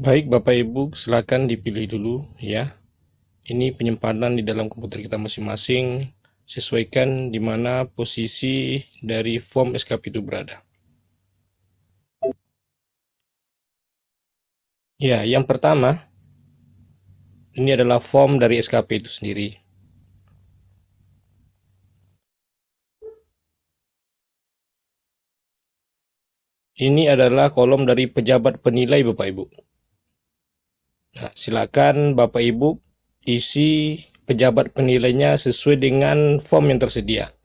Baik, Bapak Ibu, silakan dipilih dulu ya. Ini penyimpanan di dalam komputer kita masing-masing. Sesuaikan di mana posisi dari form SKP itu berada. Ya, yang pertama, ini adalah form dari SKP itu sendiri. Ini adalah kolom dari pejabat penilai, Bapak Ibu. Nah, silakan Bapak Ibu isi pejabat penilainya sesuai dengan form yang tersedia.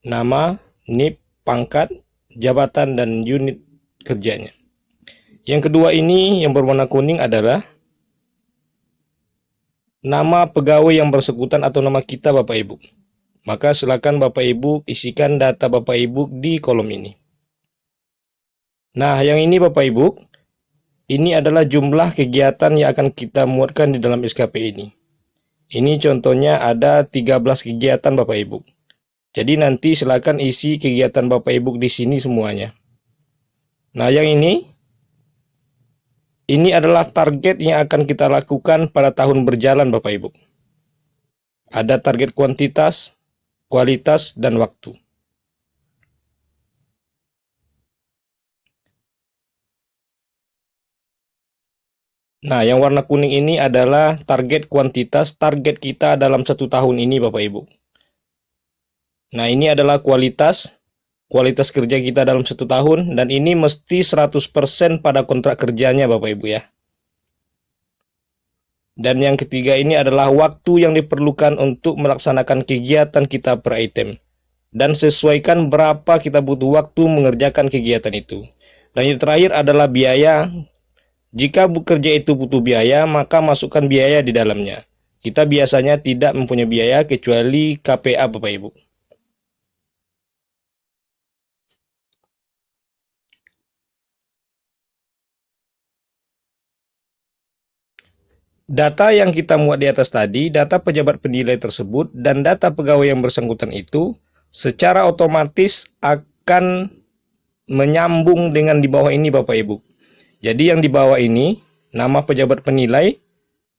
Nama, NIP, pangkat, jabatan, dan unit kerjanya. Yang kedua ini yang berwarna kuning adalah nama pegawai yang bersangkutan atau nama kita Bapak Ibu. Maka silakan Bapak Ibu isikan data Bapak Ibu di kolom ini. Nah, yang ini Bapak Ibu, ini adalah jumlah kegiatan yang akan kita muatkan di dalam SKP ini. Ini contohnya ada 13 kegiatan Bapak Ibu. Jadi nanti silakan isi kegiatan Bapak Ibu di sini semuanya. Nah, yang ini adalah target yang akan kita lakukan pada tahun berjalan Bapak Ibu. Ada target kuantitas, kualitas, dan waktu. Nah, yang warna kuning ini adalah target kuantitas, target kita dalam 1 tahun ini Bapak Ibu. Nah, ini adalah kualitas kerja kita dalam 1 tahun, dan ini mesti 100% pada kontrak kerjanya Bapak Ibu ya. Dan yang ketiga ini adalah waktu yang diperlukan untuk melaksanakan kegiatan kita per item. Dan sesuaikan berapa kita butuh waktu mengerjakan kegiatan itu. Dan yang terakhir adalah biaya. Jika bekerja itu butuh biaya, maka masukkan biaya di dalamnya. Kita biasanya tidak mempunyai biaya kecuali KPA Bapak Ibu. Data yang kita muat di atas tadi, data pejabat penilai tersebut, dan data pegawai yang bersangkutan itu secara otomatis akan menyambung dengan di bawah ini Bapak Ibu. Jadi yang di bawah ini, nama pejabat penilai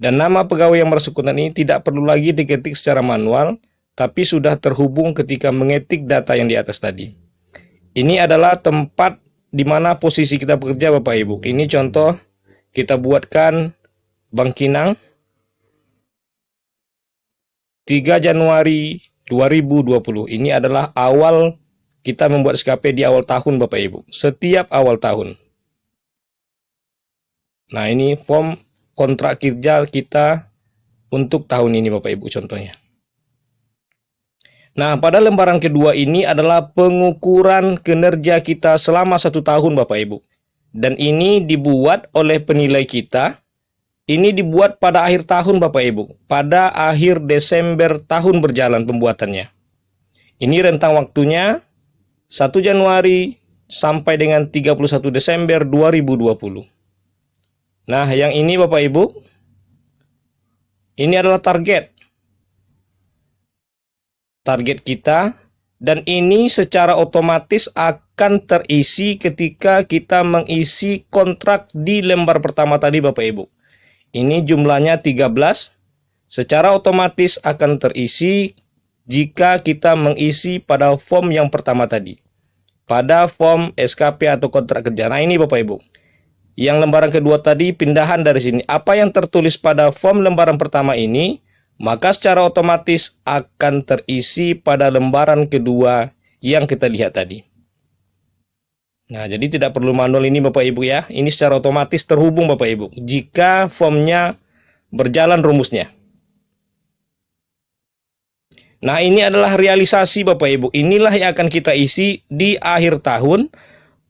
dan nama pegawai yang bersangkutan ini tidak perlu lagi diketik secara manual, tapi sudah terhubung ketika mengetik data yang di atas tadi. Ini adalah tempat di mana posisi kita bekerja Bapak Ibu. Ini contoh kita buatkan Bangkinang 3 Januari 2020. Ini adalah awal kita membuat SKP di awal tahun Bapak Ibu. Setiap awal tahun. Nah, ini form kontrak kerja kita untuk tahun ini Bapak Ibu contohnya. Nah, pada lembaran kedua ini adalah pengukuran kinerja kita selama 1 tahun Bapak Ibu. Dan ini dibuat oleh penilai kita. Ini dibuat pada akhir tahun Bapak Ibu. Pada akhir Desember tahun berjalan pembuatannya. Ini rentang waktunya 1 Januari sampai dengan 31 Desember 2020. Nah, yang ini Bapak Ibu, ini adalah target kita, dan ini secara otomatis akan terisi ketika kita mengisi kontrak di lembar pertama tadi Bapak Ibu. Ini jumlahnya 13, secara otomatis akan terisi jika kita mengisi pada form yang pertama tadi. Pada form SKP atau kontrak kerja. Nah, ini Bapak Ibu. Yang lembaran kedua tadi pindahan dari sini. Apa yang tertulis pada form lembaran pertama ini, maka secara otomatis akan terisi pada lembaran kedua yang kita lihat tadi. Nah, jadi tidak perlu manual ini Bapak Ibu ya. Ini secara otomatis terhubung Bapak Ibu. Jika formnya berjalan rumusnya. Nah, ini adalah realisasi Bapak Ibu. Inilah yang akan kita isi di akhir tahun.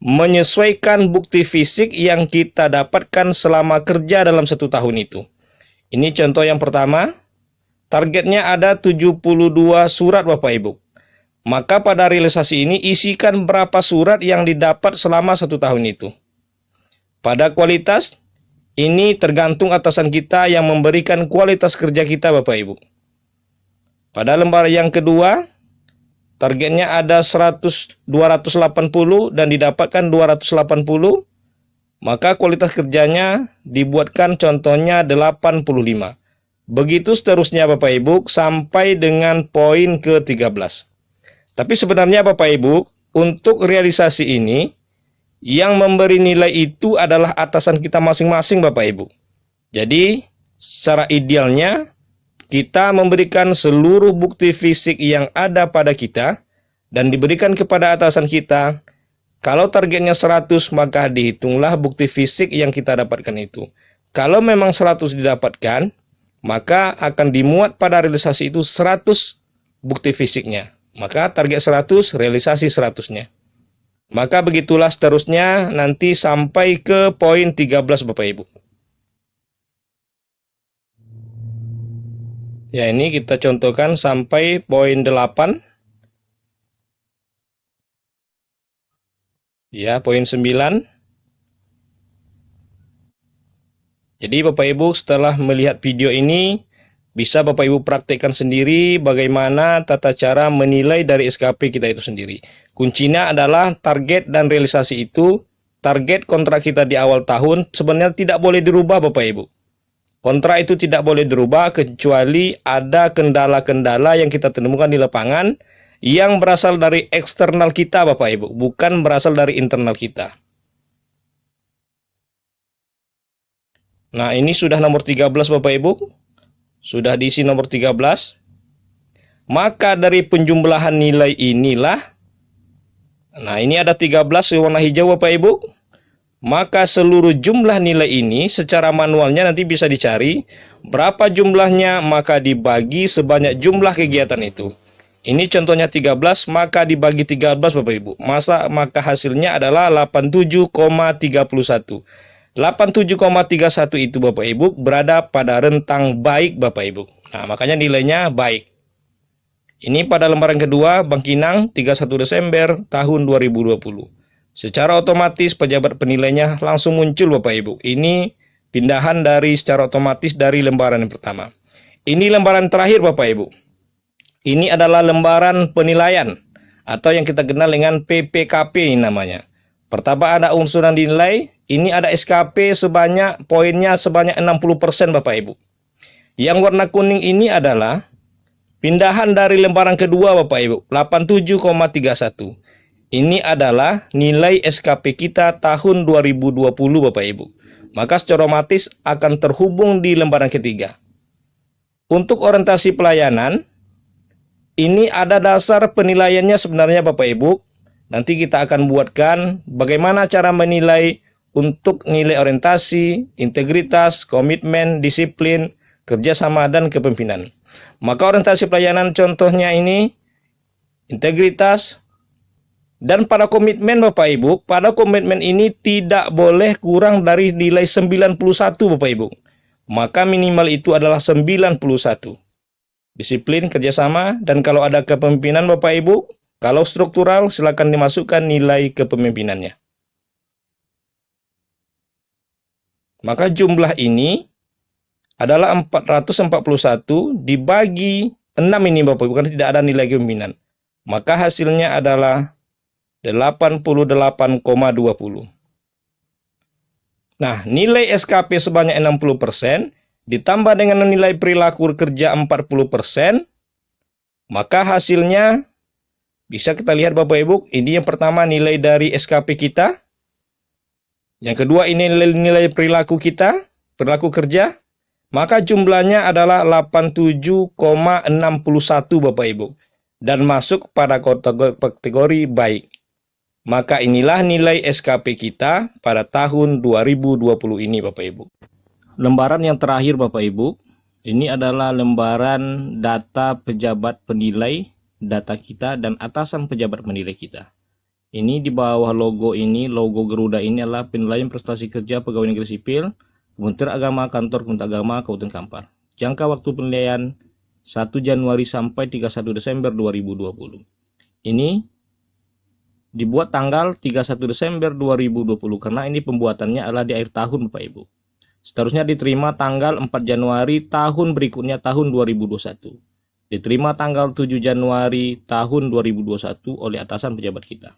Menyesuaikan bukti fisik yang kita dapatkan selama kerja dalam 1 tahun itu. Ini contoh yang pertama. Targetnya ada 72 surat Bapak Ibu. Maka pada realisasi ini isikan berapa surat yang didapat selama 1 tahun itu. Pada kualitas, ini tergantung atasan kita yang memberikan kualitas kerja kita Bapak Ibu. Pada lembar yang kedua, targetnya ada 280 dan didapatkan 280. maka kualitas kerjanya dibuatkan contohnya 85. Begitu seterusnya Bapak Ibu sampai dengan poin ke-13. Tapi sebenarnya Bapak Ibu, untuk realisasi ini yang memberi nilai itu adalah atasan kita masing-masing Bapak Ibu. Jadi secara idealnya kita memberikan seluruh bukti fisik yang ada pada kita dan diberikan kepada atasan kita. Kalau targetnya 100, maka dihitunglah bukti fisik yang kita dapatkan itu. Kalau memang 100 didapatkan, maka akan dimuat pada realisasi itu 100 bukti fisiknya. Maka target 100, realisasi 100-nya. Maka begitulah seterusnya nanti sampai ke poin 13 Bapak Ibu. Ya, ini kita contohkan sampai poin 8. Ya, poin 9. Jadi Bapak Ibu setelah melihat video ini, bisa Bapak Ibu praktekkan sendiri bagaimana tata cara menilai dari SKP kita itu sendiri. Kuncinya adalah target dan realisasi itu. Target kontrak kita di awal tahun sebenarnya tidak boleh dirubah Bapak Ibu. Kontrak itu tidak boleh dirubah kecuali ada kendala-kendala yang kita temukan di lapangan yang berasal dari eksternal kita Bapak Ibu, bukan berasal dari internal kita. Nah, ini sudah nomor 13 Bapak Ibu. Sudah diisi nomor 13. Maka dari penjumlahan nilai inilah, nah ini ada 13 warna hijau Bapak Ibu. Maka seluruh jumlah nilai ini secara manualnya nanti bisa dicari berapa jumlahnya, maka dibagi sebanyak jumlah kegiatan itu. Ini contohnya 13, maka dibagi 13 Bapak Ibu. Maka hasilnya adalah 87,31. 87,31 itu Bapak Ibu berada pada rentang baik Bapak Ibu. Nah, makanya nilainya baik. Ini pada lembaran kedua Bangkinang 31 Desember tahun 2020. Secara otomatis pejabat penilainya langsung muncul Bapak Ibu. Ini pindahan dari secara otomatis dari lembaran yang pertama. Ini lembaran terakhir Bapak Ibu. Ini adalah lembaran penilaian atau yang kita kenal dengan PPKP namanya. Pertama ada unsur yang dinilai. Ini ada SKP sebanyak poinnya sebanyak 60% Bapak Ibu. Yang warna kuning ini adalah pindahan dari lembaran kedua Bapak Ibu, 87,31. Ini adalah nilai SKP kita tahun 2020 Bapak Ibu. Maka secara otomatis akan terhubung di lembaran ketiga. Untuk orientasi pelayanan, ini ada dasar penilaiannya sebenarnya Bapak Ibu. Nanti kita akan buatkan bagaimana cara menilai untuk nilai orientasi, integritas, komitmen, disiplin, kerjasama, dan kepemimpinan. Maka orientasi pelayanan contohnya ini, integritas, dan pada komitmen Bapak Ibu, pada komitmen ini tidak boleh kurang dari nilai 91 Bapak Ibu. Maka minimal itu adalah 91. Disiplin, kerjasama, dan kalau ada kepemimpinan Bapak Ibu, kalau struktural silakan dimasukkan nilai kepemimpinannya. Maka jumlah ini adalah 441 dibagi 6 ini Bapak Ibu, karena tidak ada nilai kepemimpinan. Maka hasilnya adalah 88,20. Nah, nilai SKP sebanyak 60% ditambah dengan nilai perilaku kerja 40%, maka hasilnya bisa kita lihat Bapak Ibu. Ini yang pertama nilai dari SKP kita. Yang kedua ini nilai perilaku kita, perilaku kerja. Maka jumlahnya adalah 87,61 Bapak Ibu. Dan masuk pada kategori baik. Maka inilah nilai SKP kita pada tahun 2020 ini Bapak Ibu. Lembaran yang terakhir Bapak Ibu, ini adalah lembaran data pejabat penilai data kita dan atasan pejabat penilai kita. Ini di bawah logo ini, logo Garuda ini adalah penilaian prestasi kerja pegawai negeri sipil, Kementerian Agama, Kantor Kementerian Agama, Kabupaten Kampar. Jangka waktu penilaian 1 Januari sampai 31 Desember 2020. Ini dibuat tanggal 31 Desember 2020 karena ini pembuatannya adalah di akhir tahun Bapak Ibu. Seterusnya diterima tanggal 4 Januari tahun berikutnya tahun 2021. Diterima tanggal 7 Januari tahun 2021 oleh atasan pejabat kita.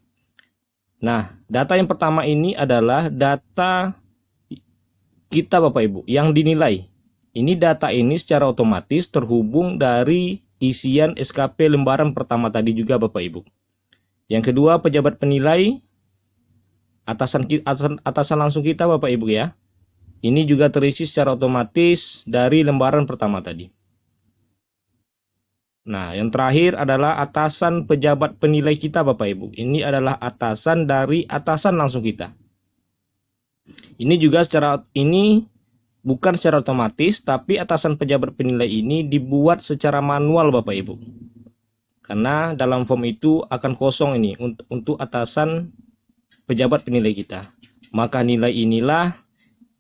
Nah, data yang pertama ini adalah data kita Bapak Ibu yang dinilai. Ini data ini secara otomatis terhubung dari isian SKP lembaran pertama tadi juga Bapak Ibu. Yang kedua, pejabat penilai atasan langsung kita Bapak Ibu ya. Ini juga terisi secara otomatis dari lembaran pertama tadi. Nah, yang terakhir adalah atasan pejabat penilai kita Bapak Ibu. Ini adalah atasan dari atasan langsung kita. Ini juga bukan secara otomatis, tapi atasan pejabat penilai ini dibuat secara manual Bapak Ibu. Karena dalam form itu akan kosong ini untuk atasan pejabat penilai kita. Maka nilai inilah,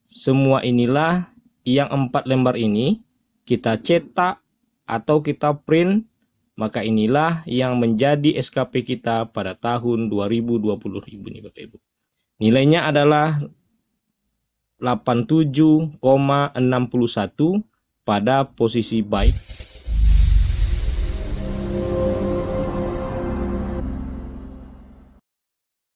semua inilah yang 4 lembar ini kita cetak atau kita print, maka inilah yang menjadi SKP kita pada tahun 2020 ini Bapak Ibu. Nilainya adalah 87,61 pada posisi baik.